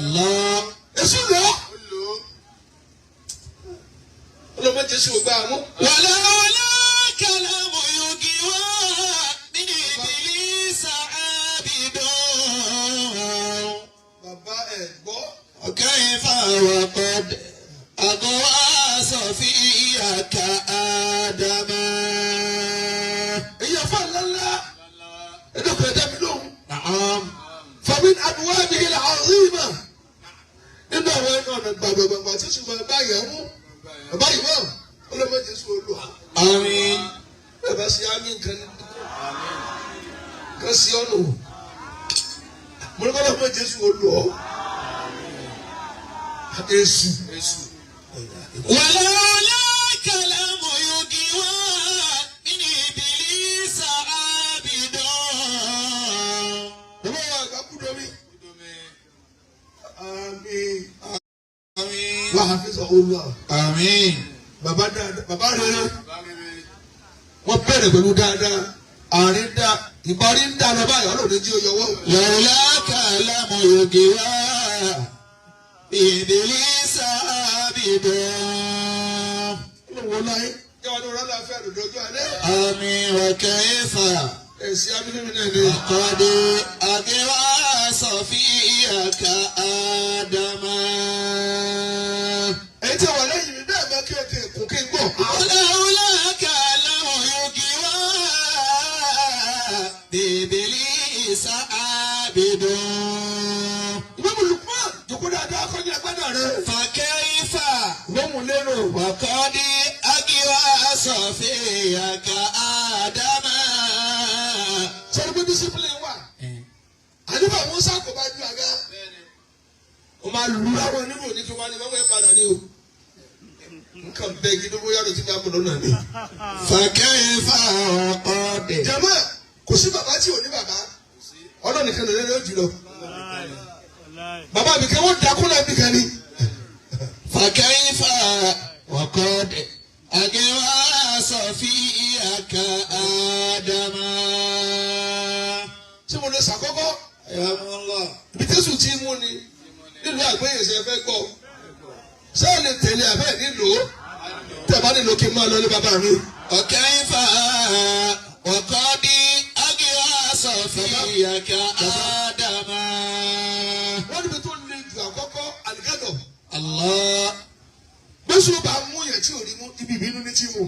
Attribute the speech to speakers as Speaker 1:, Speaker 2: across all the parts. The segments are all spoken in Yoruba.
Speaker 1: Allah.
Speaker 2: Èṣù lọ. Ọlọ́mọ Jésù ò gbà mú.
Speaker 1: Wàlá kàlámù yogi wá ní ìbílísà ábìdán.
Speaker 2: Bàbá ẹ̀ gbọ́.
Speaker 1: كيف وقد أغوى صفيك آدم.
Speaker 2: Èyí àfa ńláńlá. Ẹ̀dọ́kọ̀ ẹ̀dá mi lóhùn.
Speaker 1: نعم.
Speaker 2: فمن أبوابه العظيمة. Nínú àwọn ẹnu ọ̀nà gbàgbàgbà tí ṣùgbọ́n bá yẹ̀ mú. Bàbá yìí mọ̀. Ọlọ́mọ Jésù olú.
Speaker 1: آمين.
Speaker 2: Bàbá sí àmì nǹkan ní. Kan sí ọ̀nà. Mo ní kọ́ ọlọ́mọ Jésù olú ọ. Èṣù.
Speaker 1: ولولا كلام يجوى من إبليس عابدون.
Speaker 2: Bàbá wa àgbà kú domi. Àmín.
Speaker 1: آمين.
Speaker 2: Wàá fi sọ olú.
Speaker 1: آمين.
Speaker 2: Bàbá dáadáa. Bàbá rere. Wọ́n bẹ̀rẹ̀ pẹ̀lú dáadáa. Àárín dá. Ìparí ń dá lọ báyìí. Ọlọ́run jí oyè ọwọ́.
Speaker 1: لولا كلام يجوى إبليس عابدون.
Speaker 2: Wọ́n láyé. Yẹ́wọ́n ní ọ̀rọ̀ aláfẹ́ àdòdó alẹ́.
Speaker 1: آمين. وكيف
Speaker 2: Ẹ̀sìn abínú náà ni.
Speaker 1: وقد أغوى صفيك آدم.
Speaker 2: Èyí tí wà lẹ́yìn mi bẹ́ẹ̀ máa kí ẹ kí ẹ̀kún kí n gbọ́.
Speaker 1: ولولا كلام يجوى بإبليس عابدون.
Speaker 2: Ìmọ̀mù Lukman jòkó dáadáa kọjá agbádá rẹ̀.
Speaker 1: فكيف
Speaker 2: Ìmọ̀mù lérò.
Speaker 1: وقد أغوى صفيك آدم.
Speaker 2: Sọ̀rọ̀ pé discipline wà. Àdúgbò àwọn sáàkó bá ju àga. O máa lu àwọn onírò ní kí wọ́n ní mọ́mọ́ ẹ̀ padà ní o. Nǹkan bẹ́ẹ̀ gidi bóyá ló ti bá mú lọ́nà ni.
Speaker 1: فكيف وقد
Speaker 2: Jàmá kò sí bàbá tí ò ní bàbá. Ọlọ́run nìkan lè lé jùlọ. Bàbá mi kẹ́ wọ́n dákú náà bí kan ní.
Speaker 1: فكيف وقد أغوى صفيك آدم.
Speaker 2: Ṣé mo lè ṣàkọ́kọ́?
Speaker 1: يا الله.
Speaker 2: Ibi tẹ́sù tí mú ni nílùú àgbẹ̀yẹsẹ̀ fẹ́ gbọ́. Ṣé ẹ lè tẹ̀lé abẹ́ nílùú? Tẹ̀ bá nílò kí n máa lọ ní bàbá mi.
Speaker 1: وكيف وقد أغوى صفيك آدم.
Speaker 2: Wọ́n níbi tó le jù àkọ́kọ́ àlìkẹ́dọ̀.
Speaker 1: الله.
Speaker 2: Bẹ́sù bá mú yẹn tí ò rí mú ibi ìbínú ní tí mú.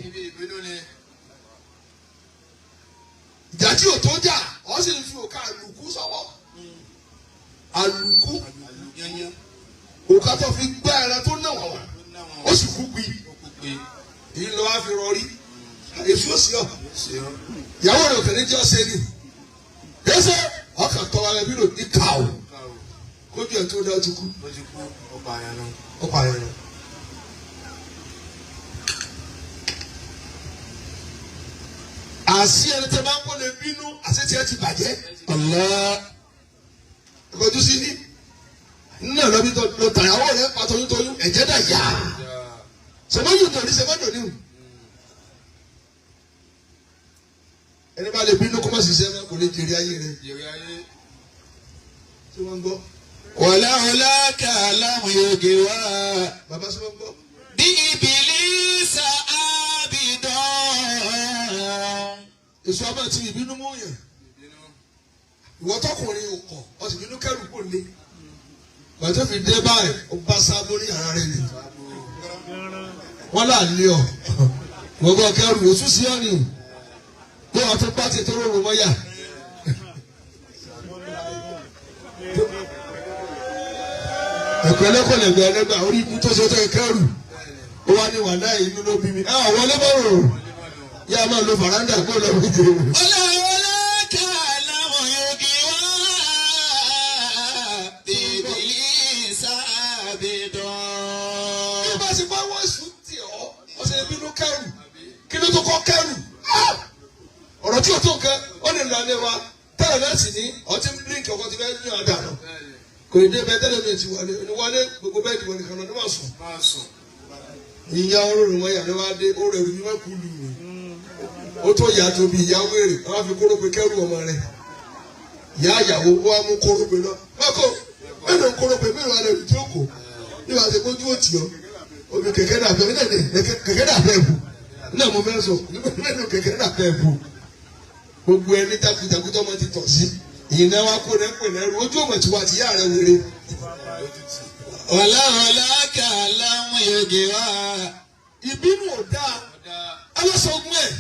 Speaker 2: Ìjà tí ò tó jà, ọ́ sì ń fi òkà àlùkù sọ́wọ́. Àlùkù. Òkà tó fi gbá ẹran tó náà wà wá. Ó sì kú gbi. Èyí lọ wá fi rọrí. Èfi ó sì ọ̀. Ìyàwó rẹ̀ òkèlè jẹ́ ọ̀sẹ̀ ni. Yẹ́sẹ̀ ọkàn tọ́wọ́ rẹ̀ bí lò ní ká o. Kójú ẹ̀ tó dá ti kú. Ọ̀pá àyàn náà. Àṣì ẹni tẹ máa ń kó lè bínú àṣẹ tí ẹ ti bàjẹ́.
Speaker 1: الله.
Speaker 2: Ìkọjú sí ní. Nínú lọ bí lọ tàyàwó rẹ̀ pa toyúntoyún ẹ̀jẹ̀ dà yá. Sọmọ́yún tó ní sẹ́mọ́dọ̀ ní o. Ẹni bá lè bínú kó má ṣiṣẹ́ mọ́ kò lè jèrè ayé rẹ̀. Ṣé wọ́n ń gbọ́?
Speaker 1: ولولا كلام يجوى
Speaker 2: Bàbá ṣé wọ́n ń gbọ́?
Speaker 1: بإبليس عابدون.
Speaker 2: Èso abẹ́ ti ìbínú mú yẹn. Ìwọ tọkùnrin ò kọ̀ ọ sì bínú kẹ́rù kò lé. Bàtẹ́ fi dé báyìí ó bá sábó ní ara rẹ̀ ni. Wọ́n là lé ọ. Gbogbo kẹ́rù oṣù sí ọ ni. Bí wọ́n tó bá ti tó rọrùn mọ́yà. Ẹ̀kọ́ ẹlẹ́kọ̀ọ́ lè gbẹ ẹlẹ́gbà orí ikú tó ṣe tó kẹ́rù. Ó wá ní wàhálà inú ló bí mi. Ẹ ọ̀ wọlé bọ̀rọ̀. Yá máa lo fàrándà kó lọ méje.
Speaker 1: ولولا كلام يجوى بإبليس عابدون.
Speaker 2: Bí bá ṣe bá wọ́n sùn tì ọ́, ọ̀sẹ̀ bínú kẹ́rù. Kí ló tó kọ́ kẹ́rù? Ọ̀rọ̀ tí o tó nǹkan, ó lè lọ ilé wa. Tẹ́lẹ̀ náà sì ní ọtí blink ọkọ ti fẹ́ ní ọ̀dà náà. Kò ní dé bẹ́ẹ̀ tẹ́lẹ̀ mi ti wọlé. Wọlé gbogbo bẹ́ẹ̀ ti wọlé kan lọ ní wọ́n sùn. Ìyá olórùn wọn yà ni wọ́n á dé, ó rẹ̀ rù mí wọ́n kú lù mí. Ó tó yà tó bí ìyá wèrè, wọ́n á fi kóró pé kẹ́rù ọmọ rẹ̀. Ìyá àyàwó ó wá mú kóró pé lọ. Báko, mélòó kóró pé ìwà rẹ̀ jókòó nígbà tí kójú ò tì ọ́ omi kẹ̀kẹ́ dàbẹ̀ ní kẹ̀kẹ́ dàbẹ̀ bù náà mo fẹ́ sọ nínú kẹ̀kẹ́ dàbẹ̀ bù gbogbo ẹni takutakutọ́ ọmọ ti tọ̀ sí ìyìnà wa kó rẹ̀ pè lẹ́rù ojú ọmọ tí wà á ti yá rẹ̀ wéré.
Speaker 1: ọ̀làwọ̀lá kàlà wọn yege wá.
Speaker 2: ìbínú ò dáa alásọ̀gbọ́n ẹ̀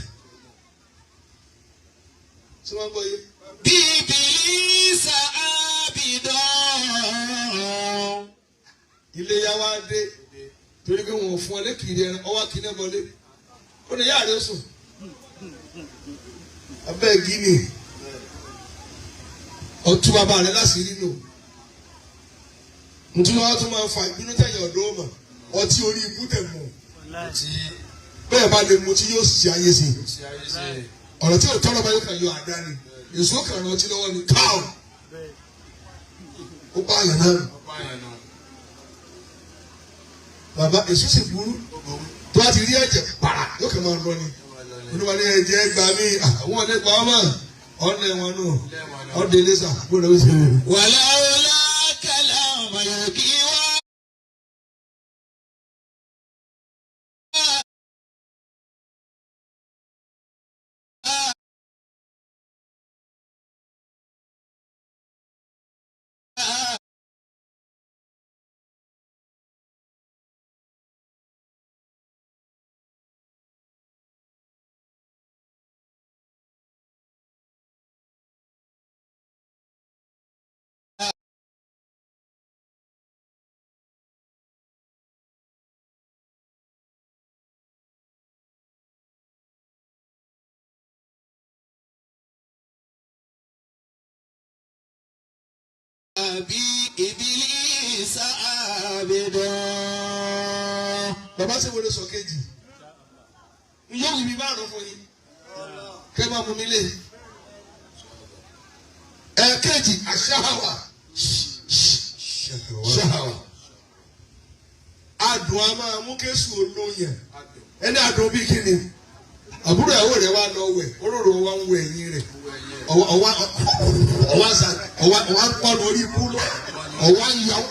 Speaker 2: tí wọ́n gbọ́ yé.
Speaker 1: bíbélì sàbìdàn.
Speaker 2: ilé ya wá dé torí pé wọn ò fún ọ lẹ́kìrì ẹran ọwọ́ kìíní bọ́lé ó ní yára rẹ sùn abẹ́ gíní ọtún bàbá rẹ láṣìírí nù nítorí wọn tún máa fa ìbínú tẹ̀yìn ọ̀dọ́ ọmọ ọtí orí ibú tẹ̀ mọ́ bẹ́ẹ̀ bá lè mu tí yóò ṣe ayé sí ọ̀rọ̀ tí ò tọ́lọ́ bá yóò kàn yọ àdá ni èso kan rántí lọ́wọ́ ni káò ó bá àyàn náà bàbá èso sì burú tó a ti rí ẹ̀jẹ̀ para yóò kàn máa lọ ni olúwa ní ẹ̀jẹ̀ gbà mí àwọn ọ̀nẹ́ gbà ọmọ ọ̀nẹ́ wọn nù ọ̀dẹ lẹ́sà gbọ́dọ̀ ó sì rẹ̀.
Speaker 1: wàláwọ̀lá kàlà wọn yege wá. bí ìbílí sàbìdàn.
Speaker 2: bàbá sì wọlé sọ kejì yóò wí mi márùn fún yín kẹ́ máa mú mi lé ẹ̀ẹ́kejì àṣàwà ṣàwà adùn a máa mú késù olóyè ẹni adùn bíi kíni àbúrò ìyàwó rẹ̀ wá lọ wẹ̀ olóró wa ń wẹ̀ ẹ̀yìn rẹ̀ ọwọ́ pọ̀ lórí ibú lọ ọwọ́ ìyàwó